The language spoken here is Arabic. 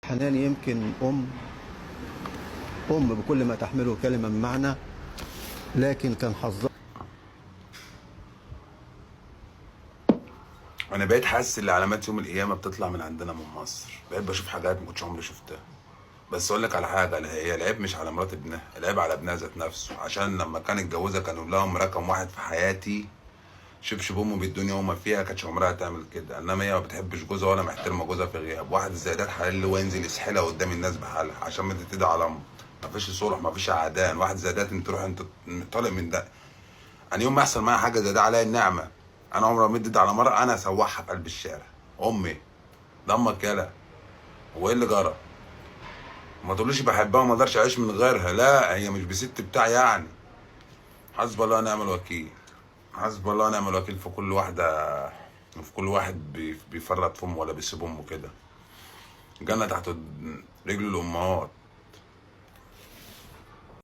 حنان يمكن أم بكل ما تحمله كلمة من معنى، لكن كان حظها. انا بقيت حاسس ان علامات يوم القيامه بتطلع من عندنا من مصر. بقيت بشوف حاجات ما كنتش عمري شفتها. بس اقول لك على حاجه، لا، هي العيب مش على مرات ابنها، العيب على ابنها ذات نفسه. عشان لما كان اتجوزها كانوا لهم رقم واحد في حياتي، شبشب امه بالدنيا وما فيها، كانتش عمرها تعمل كده. انما هي ما بتحبش جوزها ولا محترمه جوزها في غياب. واحد زي ده حلال اللي هو ينزل يسحلها قدام الناس بحالها عشان ما تبتدي على امه. ما فيش صلح، ما فيش عدان. واحد زي ده انت تروح انت طالق من ده. انا يوم ما يحصل معايا حاجه زي ده عليا النعمه. انا عمري ما مدد على مره انا اسوحها في قلب الشارع. امي ضمك يالا. هو ايه اللي جرى؟ ما تقولوش بحبها وما اقدرش اعيش من غيرها، لا، هي مش بست بتاع يعني. حسب الله ونعم الوكيل. حسب الله ونعم الوكيل في كل واحده، وفي كل واحد بيفرط في امه ولا بيسيب امه كده. جنة تحت رجل الامهات.